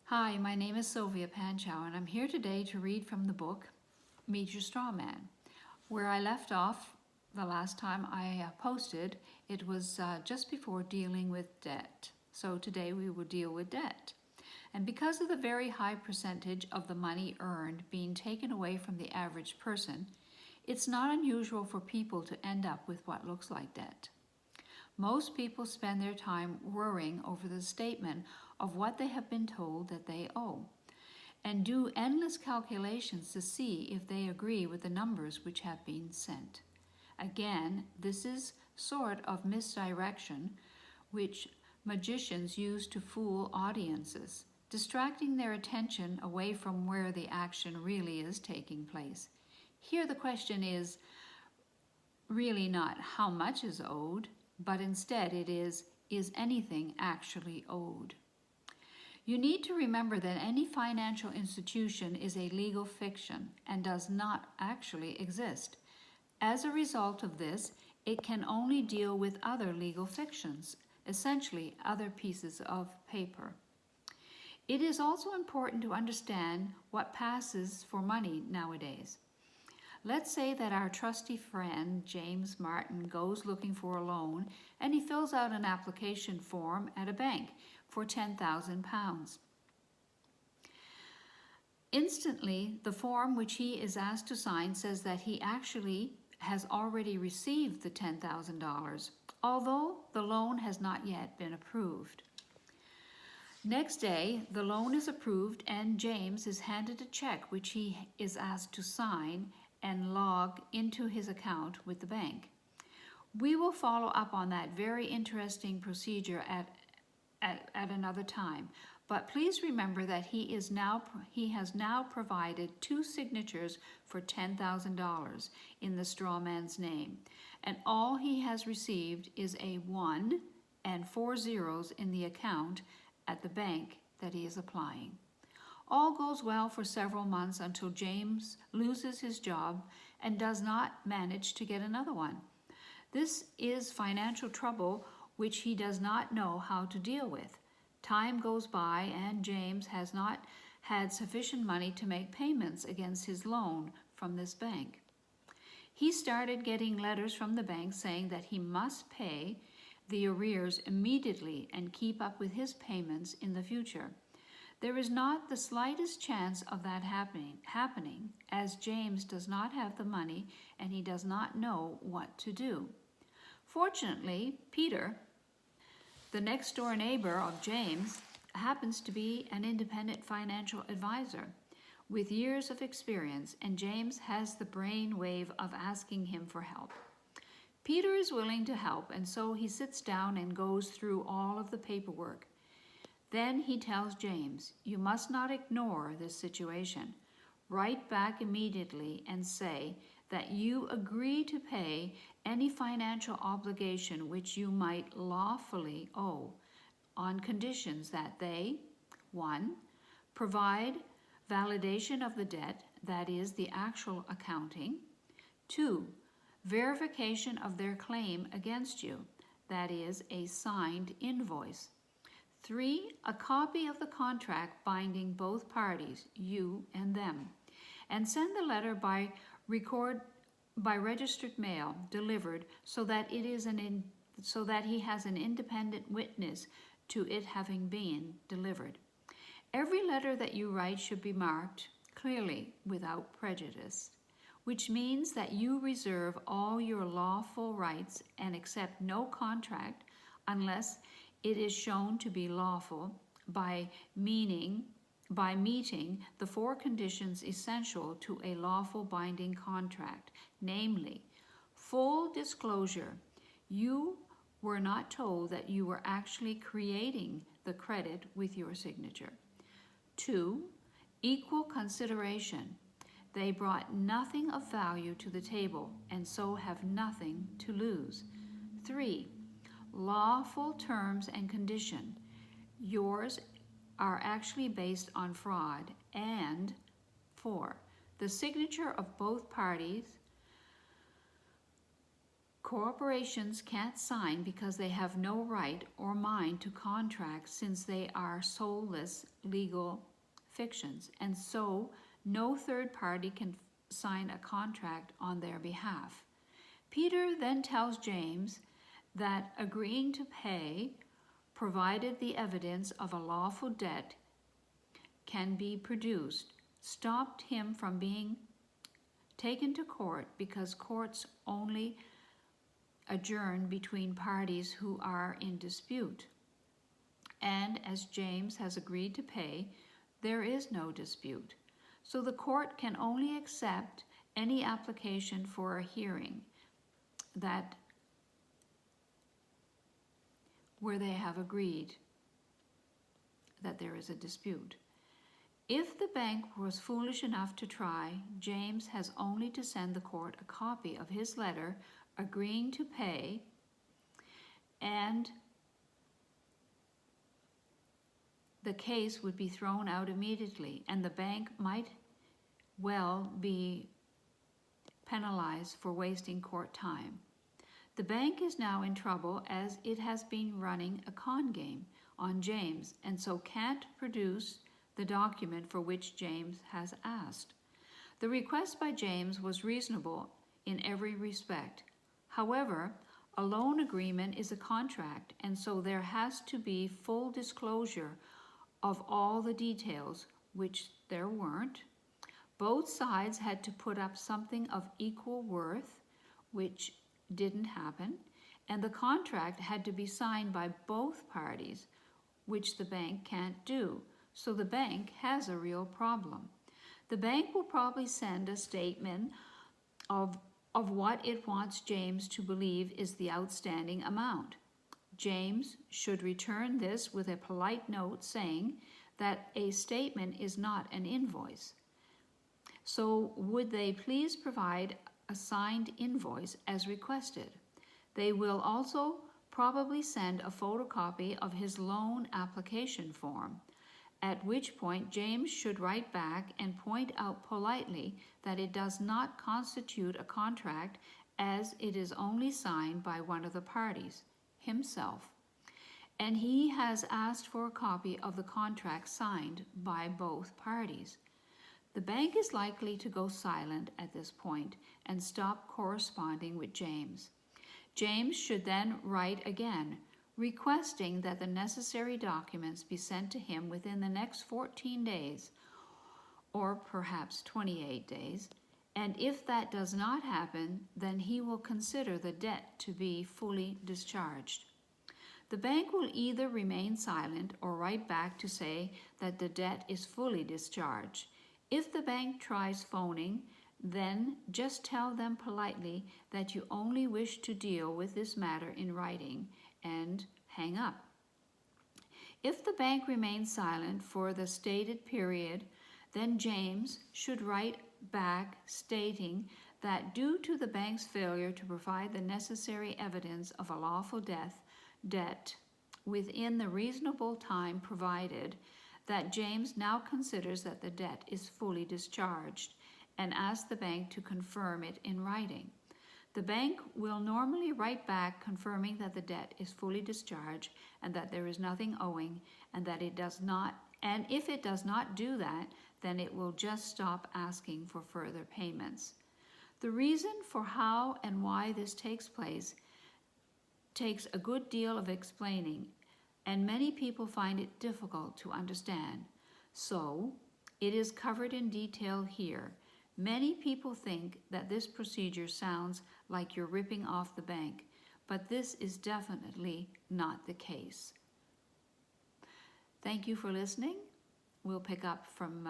Hi, my name is Sylvia Panchow, and I'm here today to read from the book Meet Your Straw Man. Where I left off the last time I posted, it was just before dealing with debt. So today we will deal with debt. And because of the very high percentage of the money earned being taken away from the average person, it's not unusual for people to end up with what looks like debt. Most people spend their time worrying over the statement of what they have been told that they owe, and do endless calculations to see if they agree with the numbers which have been sent. Again, this is sort of misdirection which magicians use to fool audiences, distracting their attention away from where the action really is taking place. Here the question is really not how much is owed, but instead it is anything actually owed? You need to remember that any financial institution is a legal fiction and does not actually exist. As a result of this, it can only deal with other legal fictions, essentially other pieces of paper. It is also important to understand what passes for money nowadays. Let's say that our trusty friend James Martin goes looking for a loan and he fills out an application form at a bank for £10,000. Instantly, the form which he is asked to sign says that he actually has already received the $10,000, although the loan has not yet been approved. Next day, the loan is approved and James is handed a check which he is asked to sign and log into his account with the bank. We will follow up on that very interesting procedure at another time, but please remember that he has now provided 2 signatures for $10,000 in the straw man's name, and all he has received is a 1 and 4 zeros in the account at the bank that he is applying. All goes well for several months until James loses his job and does not manage to get another one. This is financial trouble which he does not know how to deal with. Time goes by and James has not had sufficient money to make payments against his loan from this bank. He started getting letters from the bank saying that he must pay the arrears immediately and keep up with his payments in the future. There is not the slightest chance of that happening, as James does not have the money and he does not know what to do. Fortunately, Peter, the next door neighbor of James, happens to be an independent financial advisor with years of experience, and James has the brainwave of asking him for help. Peter is willing to help, and so he sits down and goes through all of the paperwork. Then he tells James, "You must not ignore this situation. Write back immediately and say that you agree to pay any financial obligation which you might lawfully owe, on conditions that they, 1. Provide validation of the debt, that is, the actual accounting. 2. Verification of their claim against you, that is, a signed invoice. 3. A copy of the contract binding both parties, you and them, and send the letter by registered mail delivered so that he has an independent witness to it having been delivered. Every letter that you write should be marked clearly without prejudice, which means that you reserve all your lawful rights and accept no contract unless it is shown to be lawful by meeting the 4 conditions essential to a lawful binding contract, namely, full disclosure. You were not told that you were actually creating the credit with your signature. 2. Equal consideration. They brought nothing of value to the table and so have nothing to lose. 3. Lawful terms and condition. Yours are actually based on fraud. And 4. The signature of both parties Corporations can't sign because they have no right or mind to contract, since they are soulless legal fictions, and so no third party can sign a contract on their behalf. Peter then tells James that agreeing to pay, provided the evidence of a lawful debt can be produced, stopped him from being taken to court, because courts only adjourn between parties who are in dispute. And as James has agreed to pay, there is no dispute. So the court can only accept any application for a hearing that where they have agreed that there is a dispute. If the bank was foolish enough to try, James has only to send the court a copy of his letter agreeing to pay, and the case would be thrown out immediately, and the bank might well be penalized for wasting court time. The bank is now in trouble, as it has been running a con game on James, and so can't produce the document for which James has asked. The request by James was reasonable in every respect. However, a loan agreement is a contract, and so there has to be full disclosure of all the details, which there weren't. Both sides had to put up something of equal worth, which didn't happen, and the contract had to be signed by both parties, which the bank can't do. So the bank has a real problem. The bank will probably send a statement of what it wants James to believe is the outstanding amount. James should return this with a polite note saying that a statement is not an invoice. So would they please provide a signed invoice as requested? They will also probably send a photocopy of his loan application form, at which point James should write back and point out politely that it does not constitute a contract, as it is only signed by one of the parties, himself, and he has asked for a copy of the contract signed by both parties. The bank is likely to go silent at this point and stop corresponding with James. James should then write again, requesting that the necessary documents be sent to him within the next 14 days, or perhaps 28 days, and if that does not happen, then he will consider the debt to be fully discharged. The bank will either remain silent or write back to say that the debt is fully discharged. If the bank tries phoning, then just tell them politely that you only wish to deal with this matter in writing, and hang up. If the bank remains silent for the stated period, then James should write back stating that due to the bank's failure to provide the necessary evidence of a lawful debt within the reasonable time provided, that James now considers that the debt is fully discharged, and asks the bank to confirm it in writing. The bank will normally write back confirming that the debt is fully discharged and that there is nothing owing, and that it does not, and if it does not do that, then it will just stop asking for further payments. The reason for how and why this takes place takes a good deal of explaining, and many people find it difficult to understand. So, it is covered in detail here. Many people think that this procedure sounds like you're ripping off the bank, but this is definitely not the case. Thank you for listening. We'll pick up from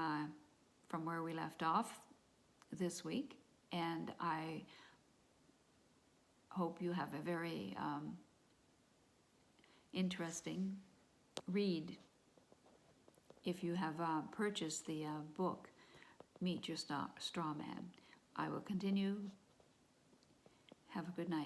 where we left off this week, and I hope you have a very interesting read if you have purchased the book, Meet Your Straw Man. I will continue. Have a good night.